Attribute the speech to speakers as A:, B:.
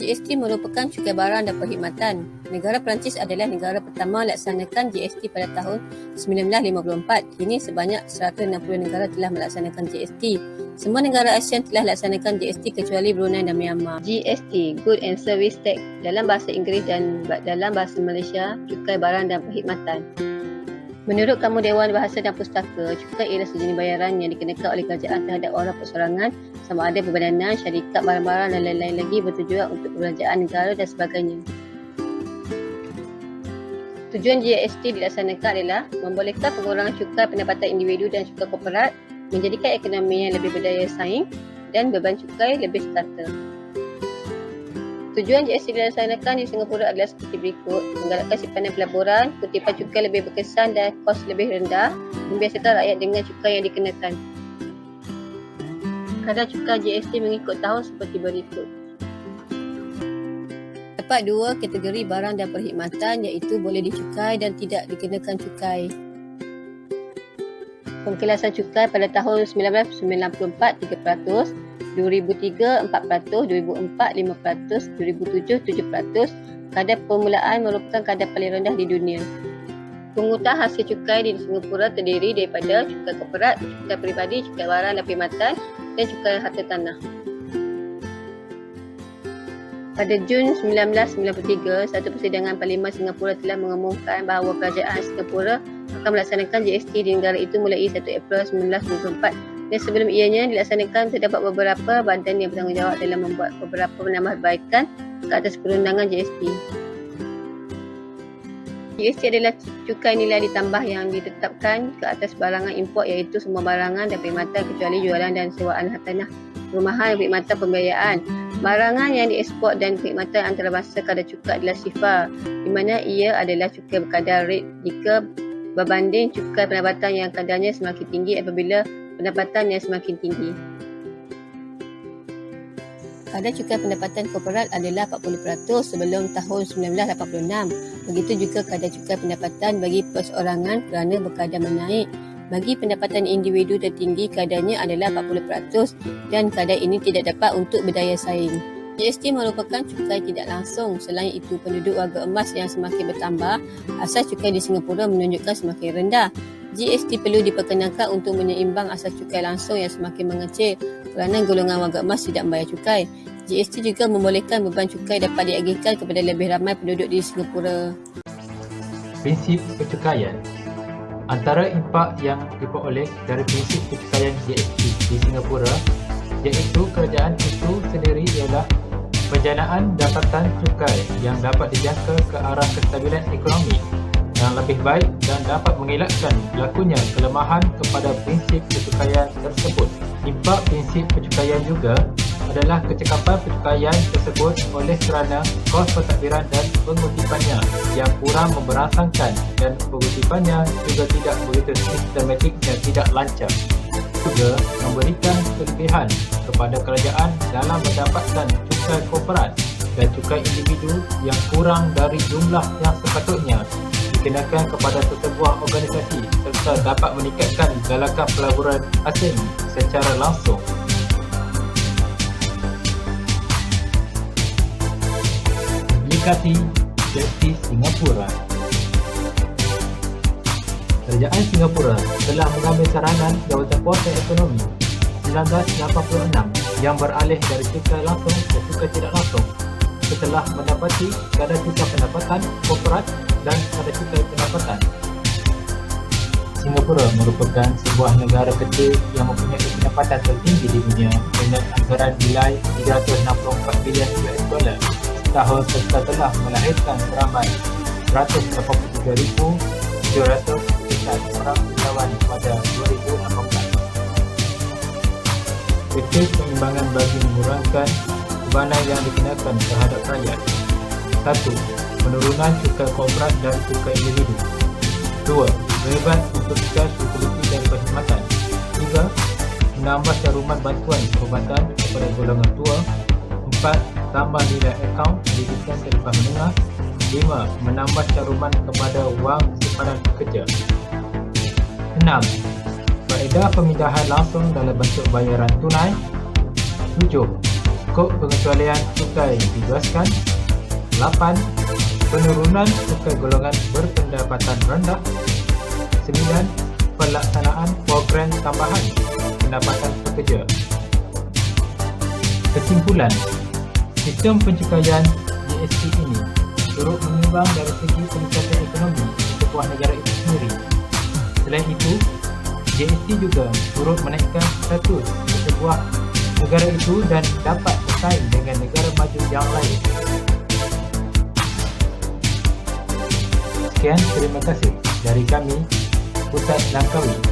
A: GST merupakan cukai barang dan perkhidmatan. Negara Perancis adalah negara pertama melaksanakan GST pada tahun 1954. Kini sebanyak 160 negara telah melaksanakan GST. Semua negara ASEAN telah melaksanakan GST kecuali Brunei dan Myanmar. GST, Good and Service Tax, dalam bahasa Inggeris dan dalam bahasa Malaysia, cukai barang dan perkhidmatan. Menurut Kamu Dewan Bahasa dan Pustaka, cukai ialah sejenis bayaran yang dikenakan oleh kerajaan terhadap orang perseorangan, sama ada perbadanan, syarikat, barang-barang dan lain-lain lagi bertujuan untuk perbelanjaan negara dan sebagainya. Tujuan GST dilaksanakan adalah membolehkan pengurangan cukai pendapatan individu dan cukai korporat, menjadikan ekonomi yang lebih berdaya saing dan beban cukai lebih serata. Tujuan GST dilaksanakan di Singapura adalah seperti berikut: menggalakkan simpanan pelaburan, kutipan cukai lebih berkesan dan kos lebih rendah, membiasakan rakyat dengan cukai yang dikenakan. Kadar cukai GST mengikut tahun seperti berikut. Dapat dua kategori barang dan perkhidmatan, iaitu boleh dicukai dan tidak dikenakan cukai. Pengkelasan cukai pada tahun 1994 3%, 2003 4%, 2004 5%, 2007 7%. Kadar permulaan merupakan kadar paling rendah di dunia. Pungutan hasil cukai di Singapura terdiri daripada cukai korporat, cukai peribadi, cukai barang dan perkhidmatan dan cukai harta tanah. Pada Jun 1993, satu persidangan Parlimen Singapura telah mengumumkan bahawa kerajaan Singapura akan melaksanakan GST di negara itu mulai 1 April 1994. Dan sebelum ianya dilaksanakan, terdapat beberapa badan yang bertanggungjawab dalam membuat beberapa penambahbaikan ke atas perundangan GST. GST adalah cukai nilai ditambah yang ditetapkan ke atas barangan import, iaitu semua barangan dan perkhidmatan kecuali jualan dan sewaan tanah, perumahan, perkhidmatan pembiayaan. Barangan yang diekspor dan perkhidmatan antarabangsa kadar cukai adalah SIFA, di mana ia adalah cukai berkadar rate jika berbanding cukai pendapatan yang kadarnya semakin tinggi apabila pendapatan yang semakin tinggi. Kadar cukai pendapatan korporat adalah 40% sebelum tahun 1986. Begitu juga kadar cukai pendapatan bagi perseorangan kerana berkadar menaik. Bagi pendapatan individu tertinggi, kadarnya adalah 40% dan kadar ini tidak dapat untuk berdaya saing. GST merupakan cukai tidak langsung. Selain itu, penduduk warga emas yang semakin bertambah, asas cukai di Singapura menunjukkan semakin rendah. GST perlu diperkenalkan untuk menyeimbang asas cukai langsung yang semakin mengecil kerana golongan warga emas tidak membayar cukai. GST juga membolehkan beban cukai dapat diagihkan kepada lebih ramai penduduk di Singapura.
B: Prinsip percukaian. Antara impak yang diperoleh dari prinsip percukaian GST di Singapura, iaitu kerajaan itu sendiri ialah penjanaan dapatan cukai yang dapat dijangka ke arah kestabilan ekonomi yang lebih baik dan dapat mengelakkan berlakunya kelemahan kepada prinsip percukaian tersebut. Impak prinsip percukaian juga adalah kecekapan percukaian tersebut oleh kerana kos pentadbiran dan pengutipannya yang kurang memberangsangkan dan pengutipannya juga tidak begitu sistematik dan tidak lancar. Juga memberikan kelebihan kepada kerajaan dalam mendapatkan cukai korporat dan cukai individu yang kurang dari jumlah yang sepatutnya dikenakan kepada sesebuah organisasi serta dapat meningkatkan galakan pelaburan asing secara langsung. Aplikasi GST Singapura. Kerajaan Singapura telah mengambil saranan Jawatankuasa Ekonomi 1986 yang beralih dari cukai langsung ke cukai tidak langsung setelah mendapati kadar cukai pendapatan korporat dan kadar cukai pendapatan. Singapura merupakan sebuah negara kecil yang mempunyai pendapatan tertinggi di dunia dengan anggaran nilai 364 bilion US dolar setahun serta telah melahirkan seramai 183,700 orang usahawan pada 2018. Kritis penimbangan bagi mengurangkan bebanan yang dikenakan terhadap rakyat. 1. Penurunan cukai korporat dan cukai individu. 2. Beban untuk cas utiliti dan perkhidmatan. 3. Menambah caruman bantuan perubatan kepada golongan tua. 4. Tambah nilai akaun pendidikan selepas menengah. 5. Menambah caruman kepada wang simpanan pekerja. 6. Faedah pemindahan langsung dalam bentuk bayaran tunai. 7. skop pengecualian cukai dibebaskan. 8. Penurunan cukai golongan berpendapatan rendah. 9. Pelaksanaan program tambahan pendapatan pekerja. Kesimpulan, sistem pencukaian GST ini turut menyumbang dari segi peningkatan ekonomi sebuah negara itu sendiri. Selain itu, GST juga turut menaikkan status sebuah negara itu dan dapat bersaing dengan negara maju yang lain. Sekian, terima kasih dari kami, Pusat Langkawi.